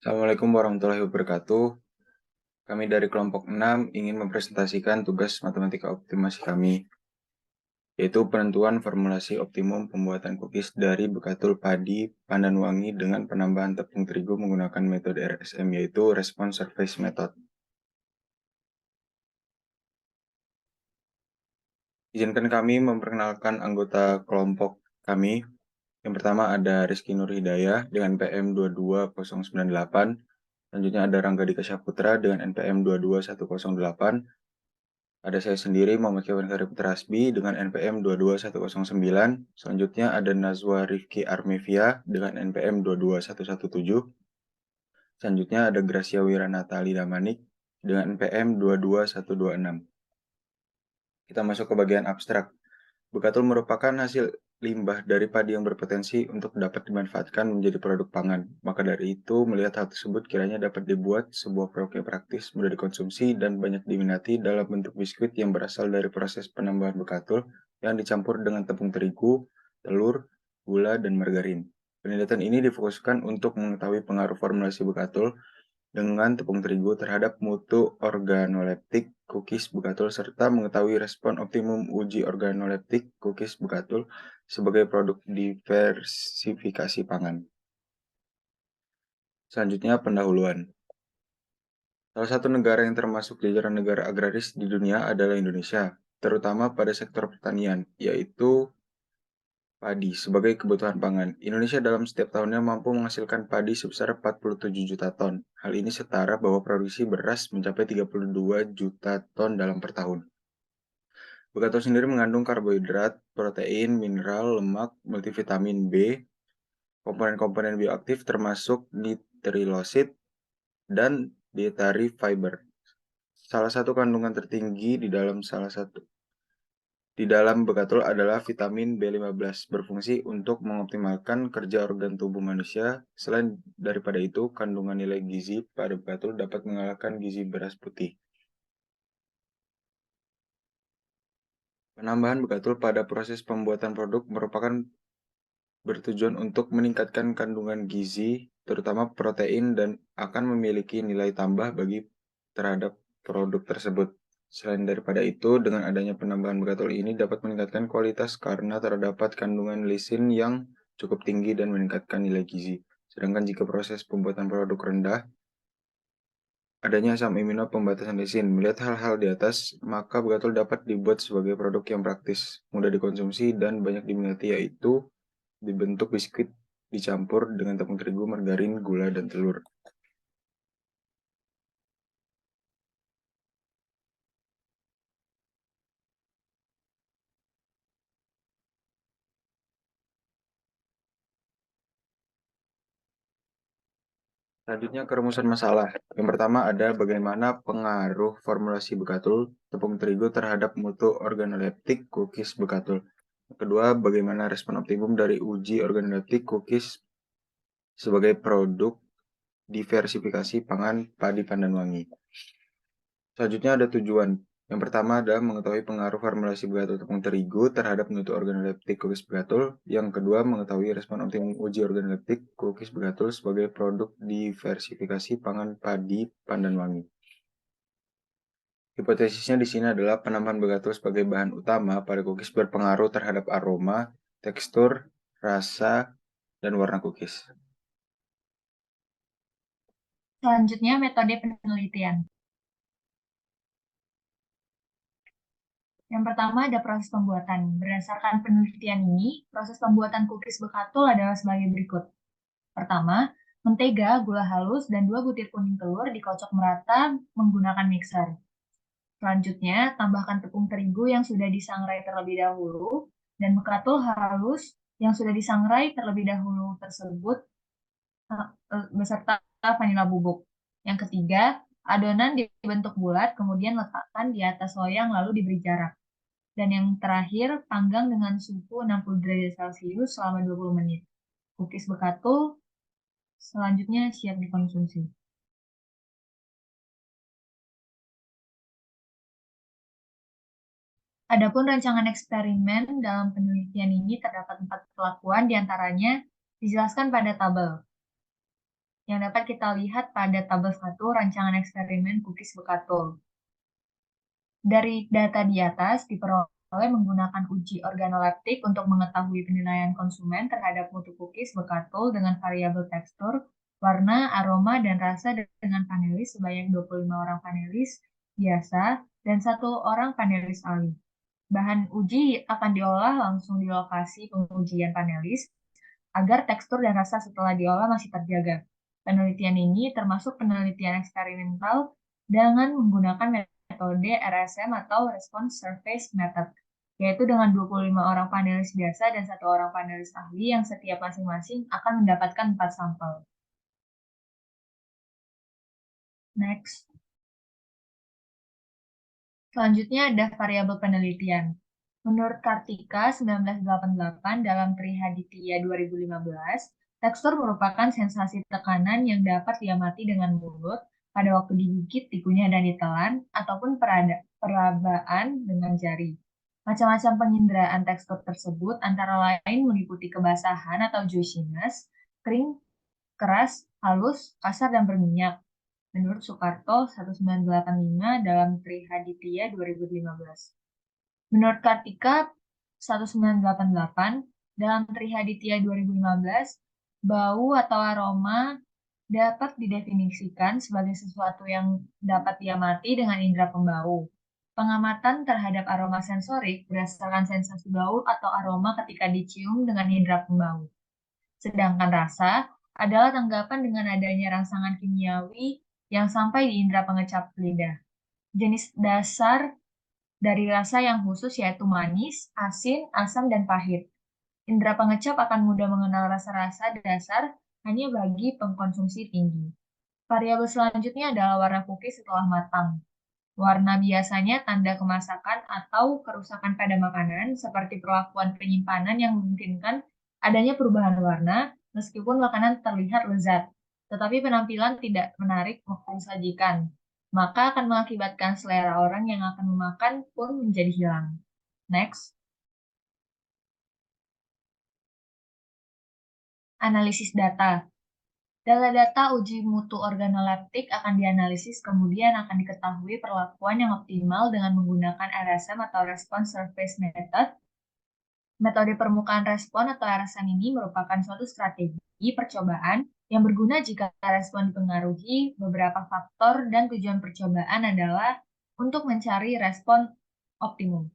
Assalamualaikum warahmatullahi wabarakatuh. Kami dari kelompok 6 ingin mempresentasikan tugas matematika optimasi kami, yaitu penentuan formulasi optimum pembuatan cookies dari bekatul padi pandan wangi dengan penambahan tepung terigu menggunakan metode RSM, yaitu Response Surface Method. Izinkan kami memperkenalkan anggota kelompok kami. Yang pertama ada Rizky Nur Hidayah dengan PM 22098. Selanjutnya ada Rangga Dika Syaputra dengan NPM 22108. Ada saya sendiri, Muhammad Kevin Karim Putrasbi dengan NPM 22109. Selanjutnya ada Nazwa Rifki Armevia dengan NPM 22117. Selanjutnya ada Gracia Wiranatali Damanik dengan NPM 22126. Kita masuk ke bagian abstrak. Bekatul merupakan hasil limbah dari padi yang berpotensi untuk dapat dimanfaatkan menjadi produk pangan. Maka dari itu, melihat hal tersebut kiranya dapat dibuat sebuah produk yang praktis, mudah dikonsumsi, dan banyak diminati dalam bentuk biskuit yang berasal dari proses penambahan bekatul yang dicampur dengan tepung terigu, telur, gula, dan margarin. Penelitian ini difokuskan untuk mengetahui pengaruh formulasi bekatul dengan tepung terigu terhadap mutu organoleptik cookies bekatul serta mengetahui respon optimum uji organoleptik cookies bekatul sebagai produk diversifikasi pangan. Selanjutnya pendahuluan. Salah satu negara yang termasuk jajaran negara agraris di dunia adalah Indonesia, terutama pada sektor pertanian, yaitu padi sebagai kebutuhan pangan. Indonesia dalam setiap tahunnya mampu menghasilkan padi sebesar 47 juta ton. Hal ini setara bahwa produksi beras mencapai 32 juta ton dalam per tahun. Bekatul sendiri mengandung karbohidrat, protein, mineral, lemak, multivitamin B, komponen-komponen bioaktif termasuk nitrilosid dan dietary fiber. Salah satu kandungan tertinggi di dalam bekatul adalah vitamin B15, berfungsi untuk mengoptimalkan kerja organ tubuh manusia. Selain daripada itu, kandungan nilai gizi pada bekatul dapat mengalahkan gizi beras putih. Penambahan bekatul pada proses pembuatan produk merupakan bertujuan untuk meningkatkan kandungan gizi, terutama protein, dan akan memiliki nilai tambah bagi terhadap produk tersebut. Selain daripada itu, dengan adanya penambahan bekatul ini dapat meningkatkan kualitas karena terdapat kandungan lisin yang cukup tinggi dan meningkatkan nilai gizi. Sedangkan jika proses pembuatan produk rendah, adanya asam amino pembatasan lisin. Melihat hal-hal di atas, maka bekatul dapat dibuat sebagai produk yang praktis, mudah dikonsumsi, dan banyak diminati, yaitu dibentuk biskuit dicampur dengan tepung terigu, margarin, gula, dan telur. Selanjutnya kerumusan masalah. Yang pertama ada bagaimana pengaruh formulasi bekatul tepung terigu terhadap mutu organoleptik cookies bekatul. Yang kedua, bagaimana respon optimum dari uji organoleptik cookies sebagai produk diversifikasi pangan padi pandan wangi. Selanjutnya ada tujuan. Yang pertama adalah mengetahui pengaruh formulasi bekatul tepung terigu terhadap mutu organoleptik cookies bekatul. Yang kedua, mengetahui respon optimum uji organoleptik cookies bekatul sebagai produk diversifikasi pangan padi pandan wangi. Hipotesisnya di sini adalah penambahan bekatul sebagai bahan utama pada cookies berpengaruh terhadap aroma, tekstur, rasa, dan warna cookies. Selanjutnya, metode penelitian. Yang pertama ada proses pembuatan. Berdasarkan penelitian ini, proses pembuatan cookies bekatul adalah sebagai berikut. Pertama, mentega, gula halus, dan 2 butir kuning telur dikocok merata menggunakan mixer. Selanjutnya, tambahkan tepung terigu yang sudah disangrai terlebih dahulu dan bekatul halus yang sudah disangrai terlebih dahulu tersebut beserta vanila bubuk. Yang ketiga, adonan dibentuk bulat, kemudian letakkan di atas loyang lalu diberi jarak. Dan yang terakhir, panggang dengan suhu 60 derajat Celcius selama 20 menit. Cookies bekatul selanjutnya siap dikonsumsi. Adapun rancangan eksperimen dalam penelitian ini terdapat 4 perlakuan, diantaranya dijelaskan pada tabel. yang dapat kita lihat pada tabel 1 rancangan eksperimen cookies Bekatul. Dari data di atas diperoleh menggunakan uji organoleptik untuk mengetahui penilaian konsumen terhadap mutu cookies Bekatul dengan variabel tekstur, warna, aroma, dan rasa dengan panelis sebanyak 25 orang panelis biasa dan 1 orang panelis ahli. Bahan uji akan diolah langsung di lokasi pengujian panelis agar tekstur dan rasa setelah diolah masih terjaga. Penelitian ini termasuk penelitian eksperimental dengan menggunakan metode RSM atau Response Surface Method, yaitu dengan 25 orang panelis biasa dan 1 orang panelis ahli yang setiap masing-masing akan mendapatkan 4 sampel. Next. Selanjutnya ada variabel penelitian. Menurut Kartika 1988 dalam Trihaditya 2015, tekstur merupakan sensasi tekanan yang dapat diamati dengan mulut pada waktu digigit, dikunyah, dan ditelan, ataupun perabaan dengan jari. Macam-macam penginderaan tekstur tersebut antara lain meliputi kebasahan atau juiciness, kering, keras, halus, kasar, dan berminyak. Menurut Soekarto 1985 dalam Trihaditya 2015. Menurut Kartika 1988 dalam Trihaditya 2015, bau atau aroma dapat didefinisikan sebagai sesuatu yang dapat diamati dengan indera pembau. Pengamatan terhadap aroma sensorik berdasarkan sensasi bau atau aroma ketika dicium dengan indera pembau. Sedangkan rasa adalah tanggapan dengan adanya rangsangan kimiawi yang sampai di indera pengecap lidah. Jenis dasar dari rasa yang khusus yaitu manis, asin, asam, dan pahit. Indera pengecap akan mudah mengenal rasa-rasa dasar hanya bagi pengkonsumsi tinggi. Variabel selanjutnya adalah warna cookies setelah matang. Warna biasanya tanda kemasakan atau kerusakan pada makanan, seperti perlakuan penyimpanan yang memungkinkan adanya perubahan warna, meskipun makanan terlihat lezat, tetapi penampilan tidak menarik waktu disajikan, maka akan mengakibatkan selera orang yang akan memakan pun menjadi hilang. Next. Analisis data. Data-data uji mutu organoleptik akan dianalisis, kemudian akan diketahui perlakuan yang optimal dengan menggunakan RSM atau Response Surface Method. Metode permukaan respon atau RSM ini merupakan suatu strategi percobaan yang berguna jika respon dipengaruhi beberapa faktor dan tujuan percobaan adalah untuk mencari respon optimum.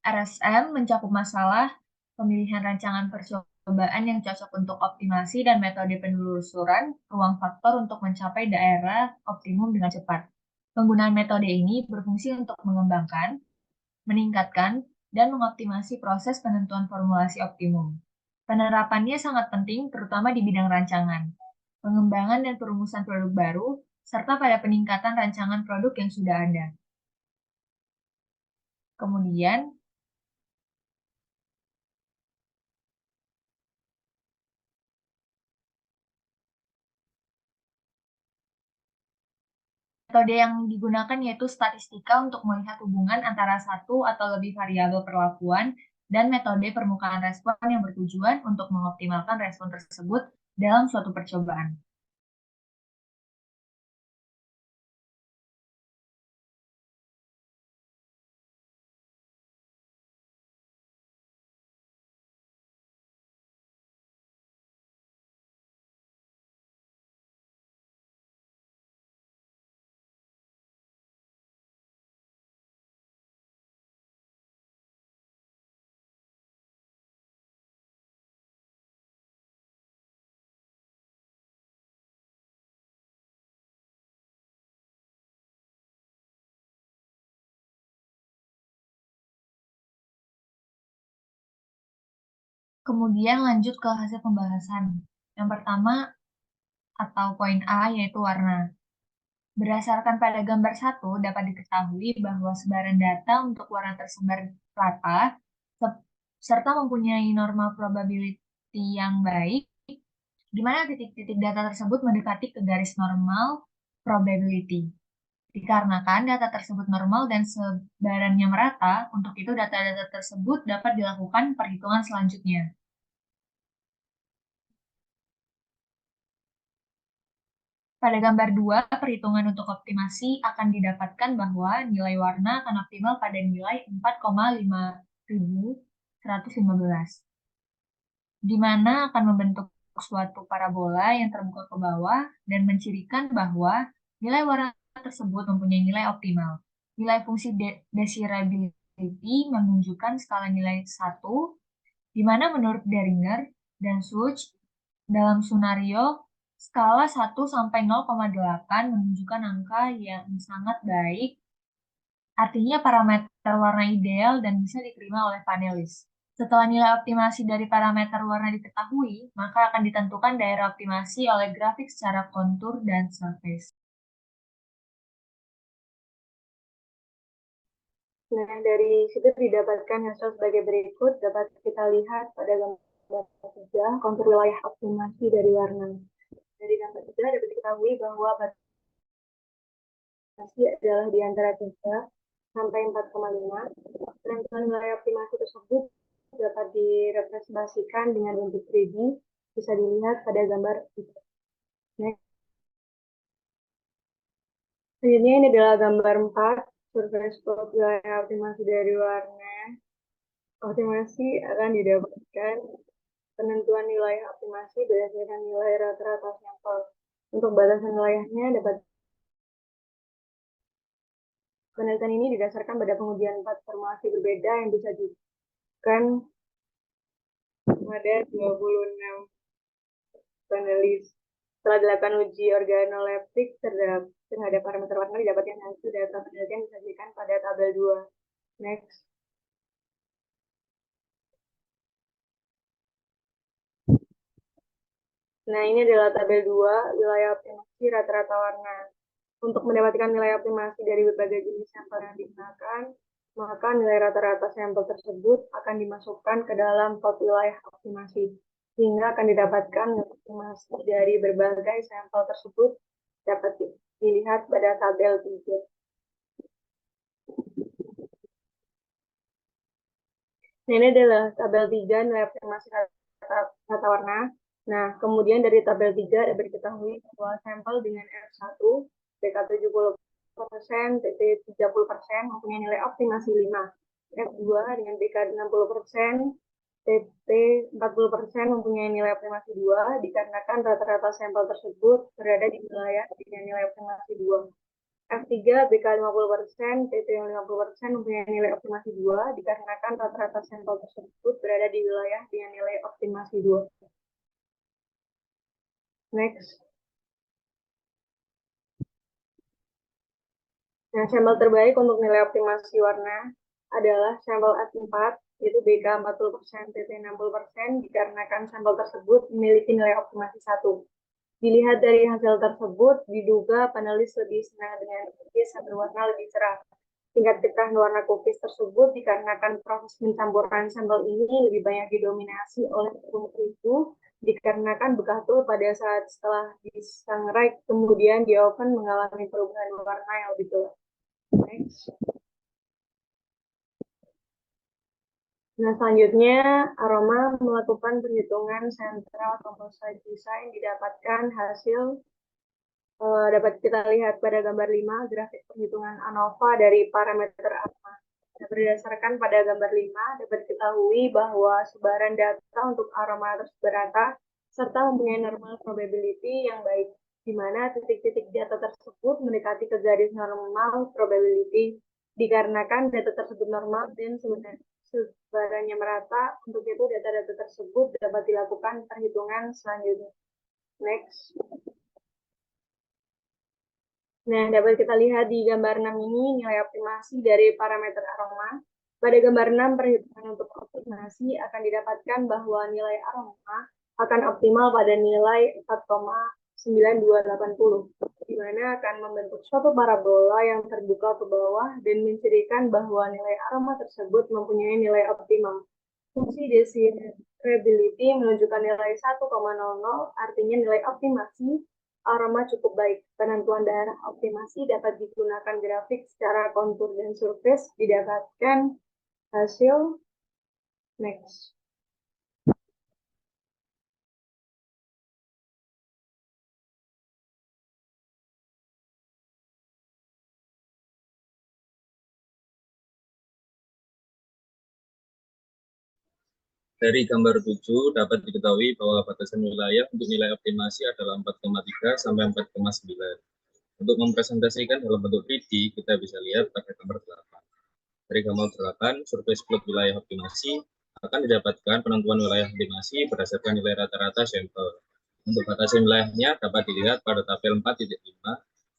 RSM mencakup masalah pemilihan rancangan percobaan yang cocok untuk optimasi dan metode penelusuran ruang faktor untuk mencapai daerah optimum dengan cepat. Penggunaan metode ini berfungsi untuk mengembangkan, meningkatkan, dan mengoptimasi proses penentuan formulasi optimum. Penerapannya sangat penting terutama di bidang rancangan, pengembangan dan perumusan produk baru, serta pada peningkatan rancangan produk yang sudah ada. Kemudian, metode yang digunakan yaitu statistika untuk melihat hubungan antara satu atau lebih variabel perlakuan dan metode permukaan respon yang bertujuan untuk mengoptimalkan respon tersebut dalam suatu percobaan. Kemudian lanjut ke hasil pembahasan. Yang pertama atau poin A yaitu warna. Berdasarkan pada gambar 1 dapat diketahui bahwa sebaran data untuk warna tersebar rata serta mempunyai normal probability yang baik, di mana titik-titik data tersebut mendekati ke garis normal probability. Dikarenakan data tersebut normal dan sebarannya merata, untuk itu data-data tersebut dapat dilakukan perhitungan selanjutnya. Pada gambar 2, perhitungan untuk optimasi akan didapatkan bahwa nilai warna akan optimal pada nilai 4,5115, di mana akan membentuk suatu parabola yang terbuka ke bawah dan mencirikan bahwa nilai warna tersebut mempunyai nilai optimal. Nilai fungsi desirability menunjukkan skala nilai 1, di mana menurut Deringer dan Such, dalam sunario, skala 1 sampai 0,8 menunjukkan angka yang sangat baik, artinya parameter warna ideal dan bisa diterima oleh panelis. Setelah nilai optimasi dari parameter warna diketahui, maka akan ditentukan daerah optimasi oleh grafik secara kontur dan surface. Nah, dari situ didapatkan hasil sebagai berikut. Dapat kita lihat pada gambar 3, kontur wilayah optimasi dari warna. Dari gambar 3 dapat diketahui bahwa optimasi adalah di antara 3 sampai 4,5. Penentuan nilai optimasi tersebut dapat direpresentasikan dengan bentuk 3D, bisa dilihat pada gambar 3. Next. Selanjutnya ini adalah gambar 4, surface plot wilayah optimasi dari warna. Optimasi akan didapatkan penentuan nilai optimasi berdasarkan nilai rata-rata sampel. Untuk batasan wilayahnya dapat penelitian ini didasarkan pada pengujian 4 formulasi berbeda yang bisa dilakukan pada 26 panelis. Setelah dilakukan uji organoleptik terhadap parameter warna, didapatkan hasil data penelitian disajikan pada tabel 2. Next. Nah, ini adalah tabel 2, wilayah optimasi rata-rata warna. Untuk mendapatkan nilai optimasi dari berbagai jenis sampel yang digunakan, maka nilai rata-rata sampel tersebut akan dimasukkan ke dalam plot wilayah optimasi, sehingga akan didapatkan nilai optimasi dari berbagai sampel tersebut dapat dilihat pada tabel 3. Nah, ini adalah tabel 3 nilai optimasi rata warna. Nah, kemudian dari tabel 3 dapat diketahui bahwa sampel dengan R1, BK 70%, TT 30% mempunyai nilai optimasi 5. F2 dengan BK 60%, TT 40% mempunyai nilai optimasi 2, dikarenakan rata-rata sampel tersebut berada di wilayah dengan nilai optimasi 2. F3 BK 50%, TT 50% mempunyai nilai optimasi 2, dikarenakan rata-rata sampel tersebut berada di wilayah dengan nilai optimasi 2. Next. Nah, sampel terbaik untuk nilai optimasi warna adalah sampel F4, yaitu BK 40%, TT 60%, dikarenakan sampel tersebut memiliki nilai optimasi 1. Dilihat dari hasil tersebut, diduga panelis lebih senang dengan cookies yang berwarna lebih cerah. Tingkat kecerahan warna cookies tersebut dikarenakan proses pencampuran sampel ini lebih banyak didominasi oleh tepung terigu, dikarenakan bekatul pada saat setelah disangrai kemudian di oven mengalami perubahan warna yang lebih gelap. Next. Nah, selanjutnya Aroma melakukan perhitungan Central Composite Design, didapatkan hasil dapat kita lihat pada gambar 5, grafik perhitungan ANOVA dari parameter Aroma. Nah, berdasarkan pada gambar 5, dapat diketahui bahwa sebaran data untuk aroma tersebar rata serta mempunyai normal probability yang baik, di mana titik-titik data tersebut mendekati ke garis normal probability, dikarenakan data tersebut normal dan sebarannya merata. Untuk itu, data-data tersebut dapat dilakukan perhitungan selanjutnya. Next. Nah, dapat kita lihat di gambar 6 ini nilai optimasi dari parameter aroma. Pada gambar 6, perhitungan untuk optimasi akan didapatkan bahwa nilai aroma akan optimal pada nilai 4,9280, di mana akan membentuk suatu parabola yang terbuka ke bawah dan mencirikan bahwa nilai aroma tersebut mempunyai nilai optimal. Fungsi desirability menunjukkan nilai 1,00, artinya nilai optimasi aroma cukup baik. Penentuan daerah optimasi dapat digunakan grafik secara kontur dan surface, didapatkan hasil. Next. Dari gambar 7 dapat diketahui bahwa batasan wilayah untuk nilai optimasi adalah 4,3 sampai 4,9. Untuk mempresentasikan dalam bentuk 3D, kita bisa lihat pada gambar 8. Dari gambar 8, survei split wilayah optimasi akan didapatkan penentuan wilayah optimasi berdasarkan nilai rata-rata sampel. Untuk batasan wilayahnya dapat dilihat pada tabel 4.5.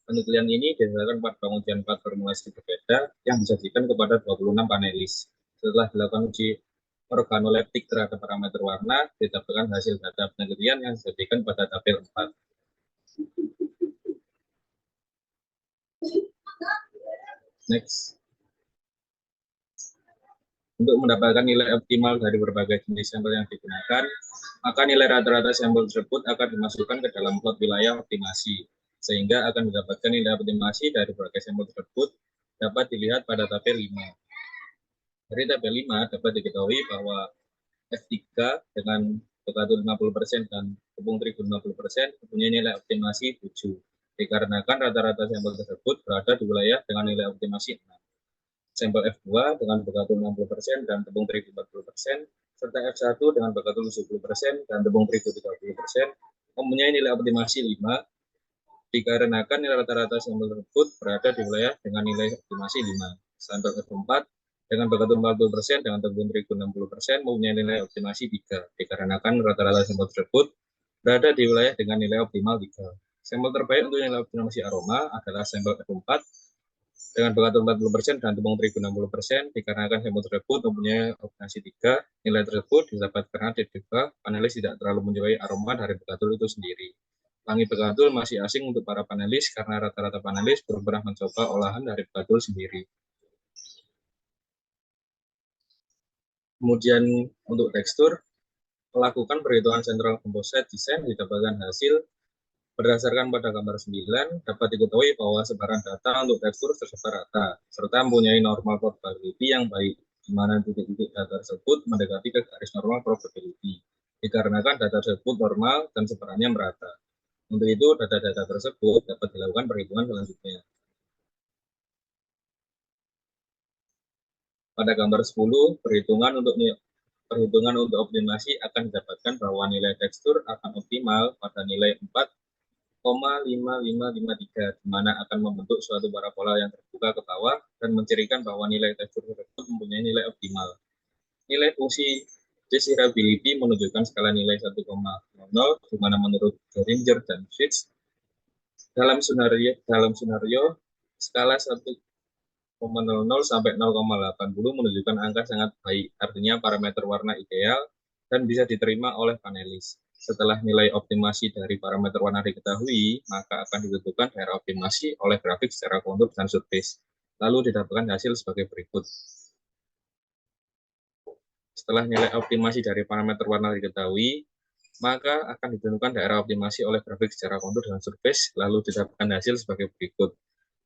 Penelitian ini didasarkan pada pengujian 4 formulasi berbeda yang disajikan kepada 26 panelis. Setelah dilakukan uji organoleptik terhadap parameter warna, didapatkan hasil data penelitian yang disajikan pada tabel 4. Next. Untuk mendapatkan nilai optimal dari berbagai jenis sampel yang digunakan, maka nilai rata-rata sampel tersebut akan dimasukkan ke dalam plot wilayah optimasi, sehingga akan mendapatkan nilai optimasi dari berbagai sampel tersebut dapat dilihat pada tabel 5. Dari tabel 5 dapat diketahui bahwa F3 dengan bekatul 50% dan tepung terigu 50% mempunyai nilai optimasi 7, dikarenakan rata-rata sampel tersebut berada di wilayah dengan nilai optimasi 6. Sampel F2 dengan bekatul 60% dan tepung terigu 40%, serta F1 dengan bekatul 70% dan tepung terigu 30% mempunyai nilai optimasi 5, dikarenakan nilai rata-rata sampel tersebut berada di wilayah dengan nilai optimasi 5. Sampel F4 dengan bekatul 40% dengan tepung terigu 60% mempunyai nilai optimasi 3, dikarenakan rata-rata sampel tersebut berada di wilayah dengan nilai optimal 3. Sampel terbaik untuk nilai optimasi aroma adalah sampel F4 dengan bekatul 40% dan tepung terigu 60%, dikarenakan sampel tersebut mempunyai optimasi 3. Nilai tersebut didapat karena diduga panelis tidak terlalu menyukai aroma dari bekatul itu sendiri. Wangi bekatul masih asing untuk para panelis karena rata-rata panelis belum pernah mencoba olahan dari bekatul sendiri. Kemudian untuk tekstur, melakukan perhitungan central composite design didapatkan hasil berdasarkan pada gambar 9, dapat diketahui bahwa sebaran data untuk tekstur tersebar rata, serta mempunyai normal probability yang baik, di mana titik-titik data tersebut mendekati ke garis normal probability, dikarenakan data tersebut normal dan sebarannya merata. Untuk itu, data-data tersebut dapat dilakukan perhitungan selanjutnya. Pada gambar 10, perhitungan untuk optimasi akan didapatkan bahwa nilai tekstur akan optimal pada nilai 4,5553, di mana akan membentuk suatu parabola yang terbuka ke bawah dan mencirikan bahwa nilai tekstur tersebut mempunyai nilai optimal. Nilai fungsi desirability menunjukkan skala nilai 1,00, di mana menurut Geringer dan Schütz, dalam senario skala 1,00 sampai 0,80 menunjukkan angka sangat baik, artinya parameter warna ideal dan bisa diterima oleh panelis. Setelah nilai optimasi dari parameter warna diketahui, maka akan ditentukan daerah optimasi oleh grafik secara kontur dan surface. Lalu didapatkan hasil sebagai berikut. Setelah nilai optimasi dari parameter warna diketahui, maka akan ditentukan daerah optimasi oleh grafik secara kontur dan surface, lalu didapatkan hasil sebagai berikut.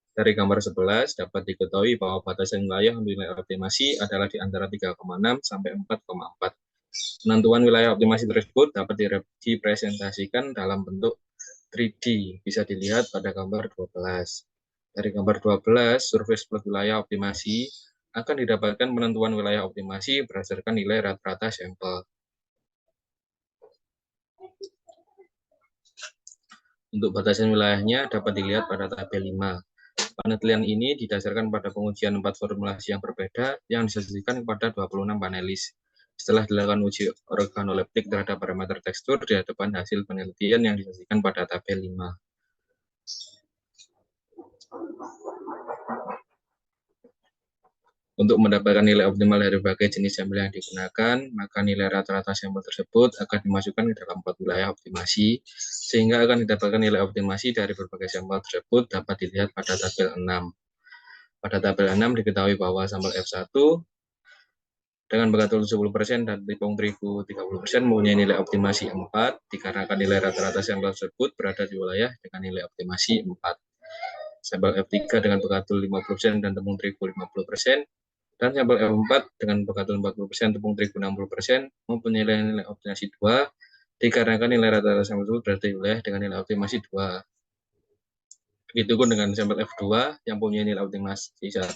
Dari gambar 11 dapat diketahui bahwa batasan wilayah untuk nilai optimasi adalah di antara 3,6 sampai 4,4. Penentuan wilayah optimasi tersebut dapat dipresentasikan dalam bentuk 3D, bisa dilihat pada gambar 12. Dari gambar 12, survei split wilayah optimasi akan didapatkan penentuan wilayah optimasi berdasarkan nilai rata-rata sampel. Untuk batasan wilayahnya dapat dilihat pada tabel 5. Penelitian ini didasarkan pada pengujian 4 formulasi yang berbeda yang disajikan kepada 26 panelis. Setelah dilakukan uji organoleptik terhadap parameter tekstur, dihadapkan hasil penelitian yang disajikan pada tabel 5. Untuk mendapatkan nilai optimal dari berbagai jenis sampel yang digunakan, maka nilai rata-rata sampel tersebut akan dimasukkan ke dalam plot wilayah optimasi, sehingga akan didapatkan nilai optimasi dari berbagai sampel tersebut dapat dilihat pada tabel 6. Pada tabel 6 diketahui bahwa sampel F1 dengan bekatul 70% dan tepung terigu 30% mempunyai nilai optimasi 4, dikarenakan nilai rata-rata sampel tersebut berada di wilayah dengan nilai optimasi 4. Sampel F3 dengan bekatul 50% dan tepung terigu 50%, dan sampel F4 dengan bekatul 40% tepung terigu 60% mempunyai nilai optimasi 2, dikarenakan nilai rata-rata sampel tersebut berada di wilayah dengan nilai optimasi 2. Begitupun dengan sampel F2 yang mempunyai nilai optimasi 1,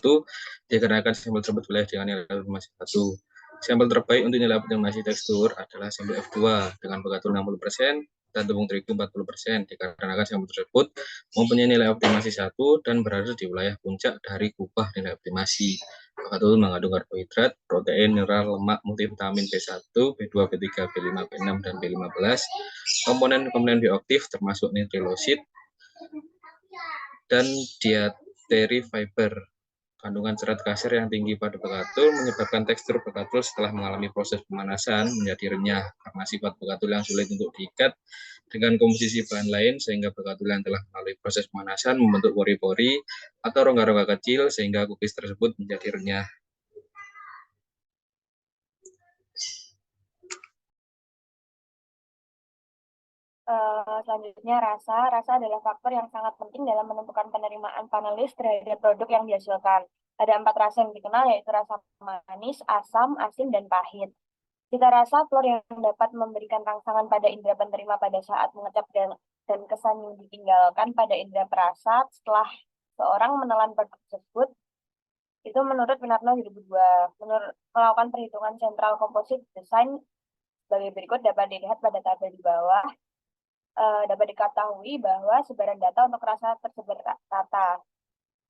dikarenakan sampel tersebut wilayah dengan nilai optimasi 1. Sampel terbaik untuk nilai optimasi tekstur adalah sampel F2 dengan bekatul 60% dan tepung terigu 40%, dikarenakan sampel tersebut mempunyai nilai optimasi 1 dan berada di wilayah puncak dari kubah nilai optimasi. Bekatul mengandung karbohidrat, protein, mineral, lemak, multivitamin B1, B2, B3, B5, B6, dan B15, komponen-komponen bioaktif termasuk nitrilosid dan dietary fiber. Kandungan serat kasir yang tinggi pada bekatul menyebabkan tekstur bekatul setelah mengalami proses pemanasan menjadi renyah karena sifat bekatul yang sulit untuk diikat dengan komposisi bahan lain, sehingga bekatul yang telah melalui proses pemanasan membentuk pori-pori atau rongga-rongga kecil sehingga cookies tersebut menjadi renyah. Selanjutnya rasa. Rasa adalah faktor yang sangat penting dalam menentukan penerimaan panelis terhadap produk yang dihasilkan. Ada 4 rasa yang dikenal, yaitu rasa manis, asam, asin, dan pahit. Cita rasa telur yang dapat memberikan rangsangan pada indera penerima pada saat mengecap dan kesan yang ditinggalkan pada indera perasa setelah seorang menelan produk tersebut, itu menurut Winarno 2002. Menurut melakukan perhitungan central composite design sebagai berikut dapat dilihat pada tabel di bawah. Dapat diketahui bahwa sebaran data untuk rasa tersebar rata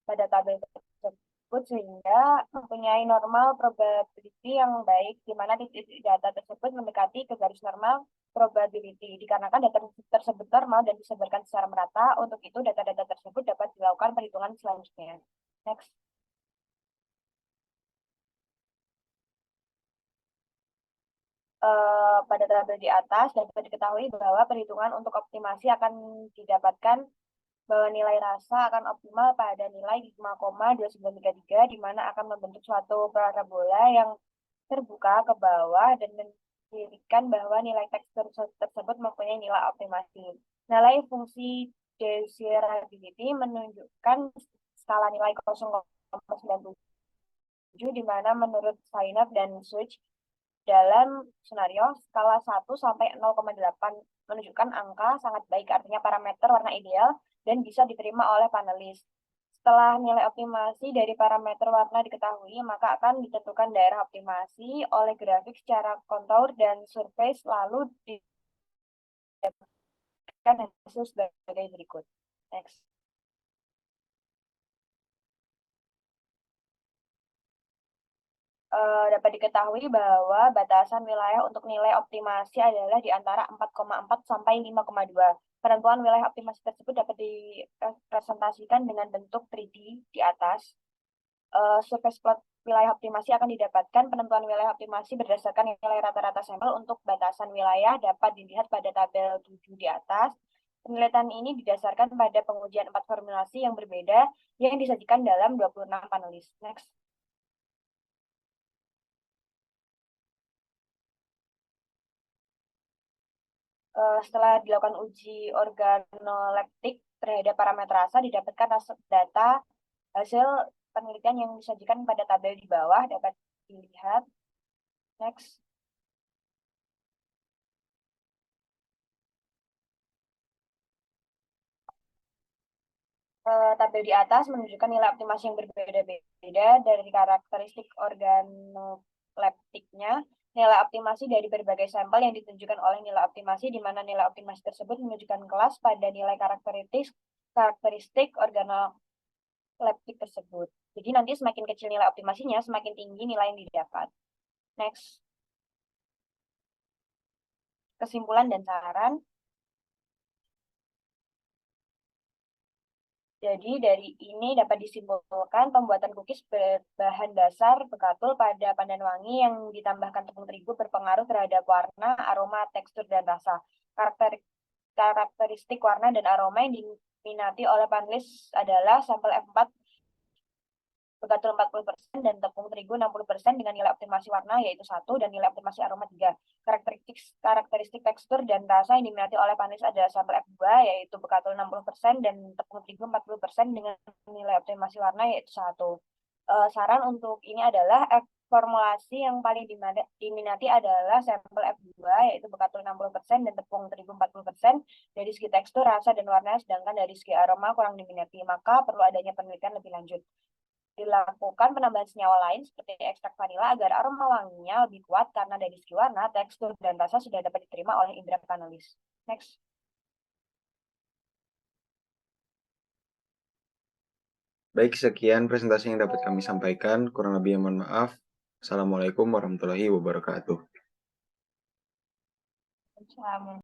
pada tabel tersebut sehingga mempunyai normal probability yang baik, di mana titik data tersebut mendekati ke garis normal probability. Dikarenakan data tersebut normal dan disebarkan secara merata, untuk itu data-data tersebut dapat dilakukan perhitungan selanjutnya. Next. Pada tabel di atas dapat diketahui bahwa perhitungan untuk optimasi akan didapatkan bahwa nilai rasa akan optimal pada nilai 5,2933, di mana akan membentuk suatu parabola yang terbuka ke bawah dan mendirikan bahwa nilai tekstur tersebut mempunyai nilai optimasi. Nilai fungsi desirability menunjukkan skala nilai 0,97, di mana menurut Sainov dan Such dalam skenario skala 1 sampai 0,8 menunjukkan angka sangat baik, artinya parameter warna ideal dan bisa diterima oleh panelis. Setelah nilai optimasi dari parameter warna diketahui, maka akan ditentukan daerah optimasi oleh grafik secara kontur dan surface, lalu didapatkan hasil sebagai berikut. Next. Dapat diketahui bahwa batasan wilayah untuk nilai optimasi adalah di antara 4,4 sampai 5,2. Penentuan wilayah optimasi tersebut dapat direpresentasikan dengan bentuk 3D di atas. Surface plot wilayah optimasi akan didapatkan. Penentuan wilayah optimasi berdasarkan nilai rata-rata sampel untuk batasan wilayah dapat dilihat pada tabel 7 di atas. Penelitian ini didasarkan pada pengujian 4 formulasi yang berbeda yang disajikan dalam 26 panelis. Next. Setelah dilakukan uji organoleptik terhadap parameter rasa, didapatkan data hasil penelitian yang disajikan pada tabel di bawah, dapat dilihat. Next. Tabel di atas menunjukkan nilai optimasi yang berbeda-beda dari karakteristik organoleptiknya. Nilai optimasi dari berbagai sampel yang ditunjukkan oleh nilai optimasi, di mana nilai optimasi tersebut menunjukkan kelas pada nilai karakteristik organoleptik tersebut. Jadi nanti semakin kecil nilai optimasinya, semakin tinggi nilai yang didapat. Next. Kesimpulan dan saran. Jadi dari ini dapat disimpulkan pembuatan cookies berbahan dasar bekatul pada pandan wangi yang ditambahkan tepung terigu berpengaruh terhadap warna, aroma, tekstur, dan rasa. Karakteristik warna dan aroma yang diminati oleh panelis adalah sampel F4 bekatul 40% dan tepung terigu 60% dengan nilai optimasi warna yaitu 1 dan nilai optimasi aroma 3. Karakteristik tekstur dan rasa yang diminati oleh panelis adalah sampel F2 yaitu bekatul 60% dan tepung terigu 40% dengan nilai optimasi warna yaitu 1. Saran untuk ini adalah formulasi yang paling diminati adalah sampel F2 yaitu bekatul 60% dan tepung terigu 40% dari segi tekstur, rasa, dan warna, sedangkan dari segi aroma kurang diminati, maka perlu adanya penelitian lebih lanjut. dilakukan penambahan senyawa lain seperti ekstrak vanila agar aroma wanginya lebih kuat karena dari segi warna, tekstur, dan rasa sudah dapat diterima oleh indera panelis. Next. Baik, sekian presentasi yang dapat kami sampaikan. Kurang lebih mohon maaf. Assalamualaikum warahmatullahi wabarakatuh. Assalamualaikum.